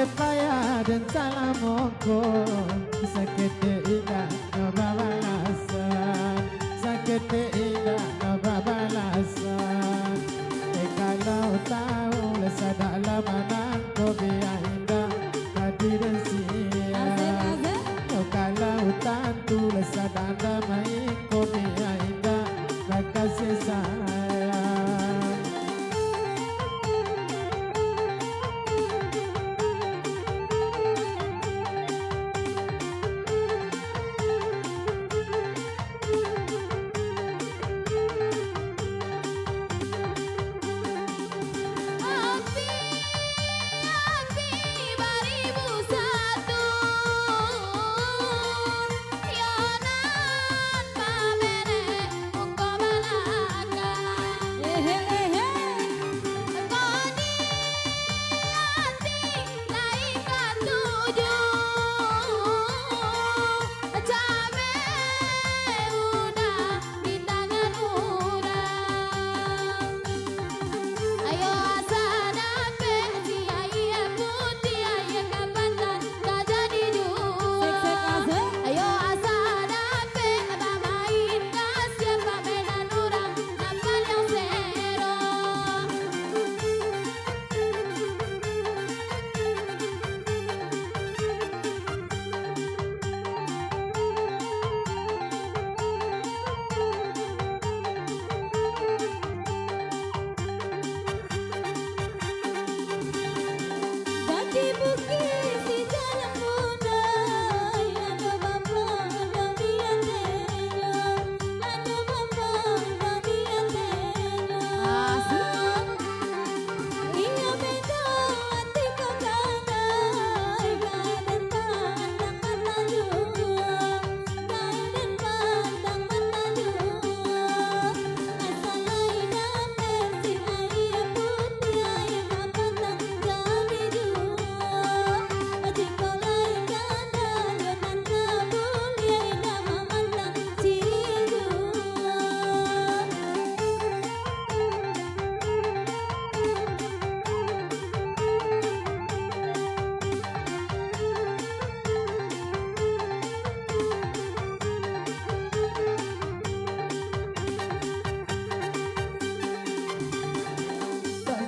payah dan salah mongko sakit indah nyoba balasan sakit indah nyoba balasan kalau tahu lesa dalam anakku biar indah hadirin siang kalau tentu lesa dalam anakku biar indah makasih sayang.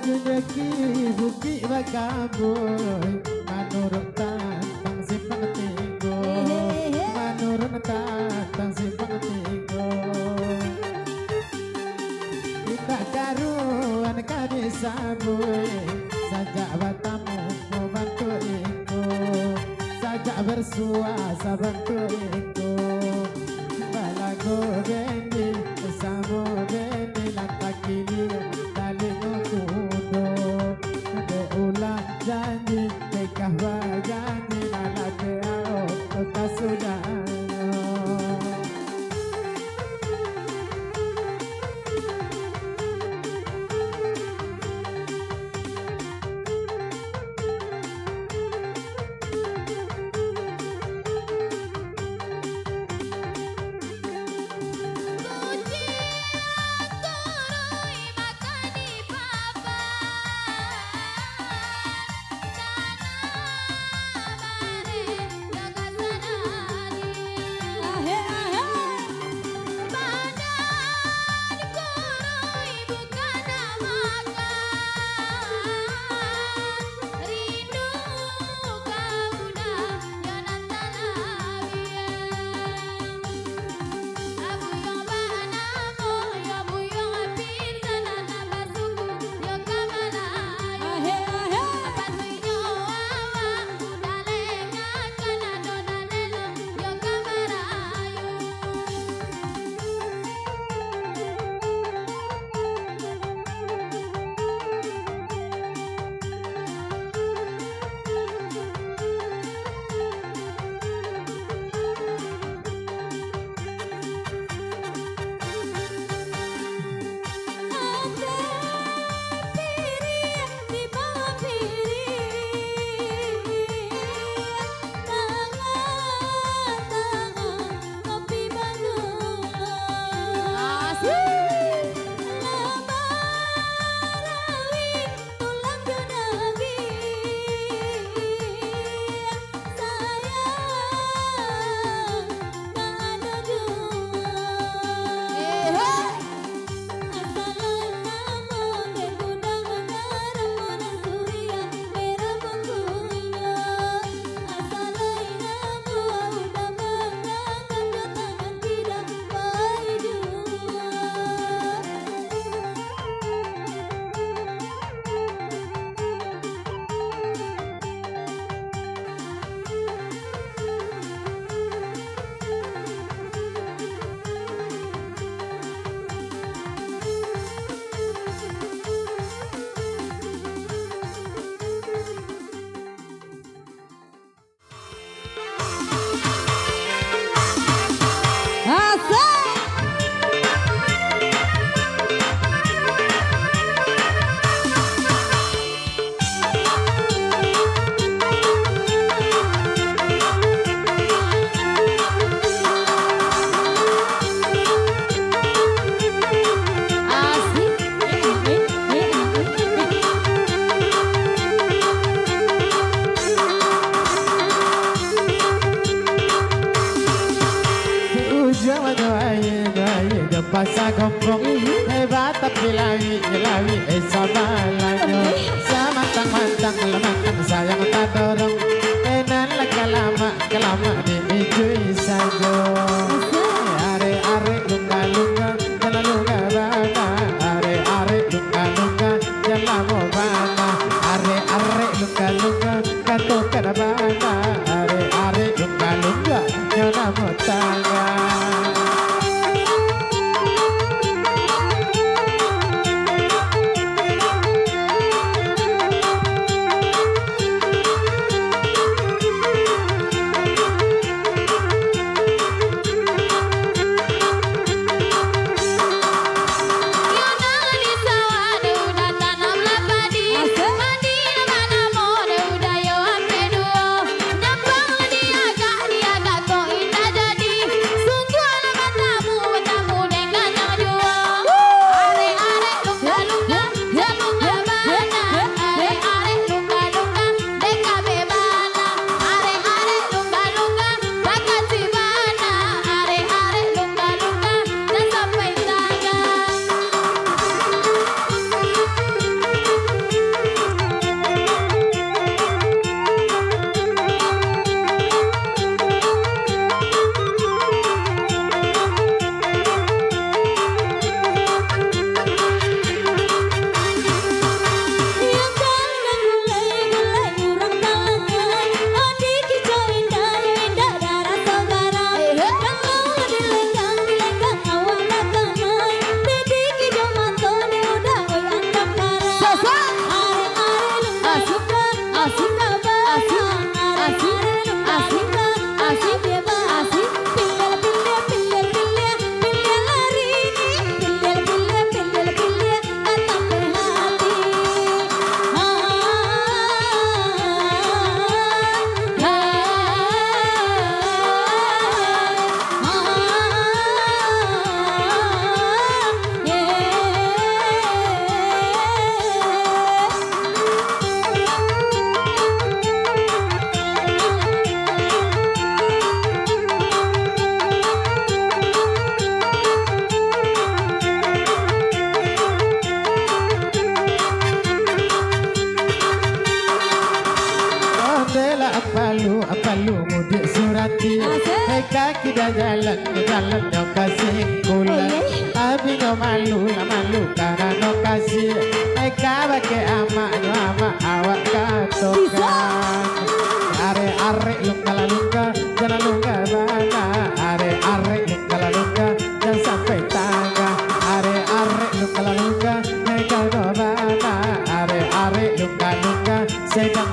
Rezeki bukti bakaboy menurut tantang simpang tigo menurut tantang simpang tigo kita karuan kadi saboy sajak batamu membantu iko sajak bersuasa bantu iko balago bendi samo bendi lantak kili daling ulang janji dekah janji malah teao tak sudah kampung hebat tapi lawi sabalanyo samantang-mantang lemantang sayang tak dorong enan kelama diijui saja are lunga jalan lunga bana are lunga jalan mo bana are lunga kato kadabana are lunga jalan mo tanga. Apalu mudik surati kaki dah jalan no kasih kulan abi no malu karena no kasih kawa ke ama awak katokan are lunga jangan lunga bana are lunga jangan sampai tangga are lunga kau no bana are lunga sedang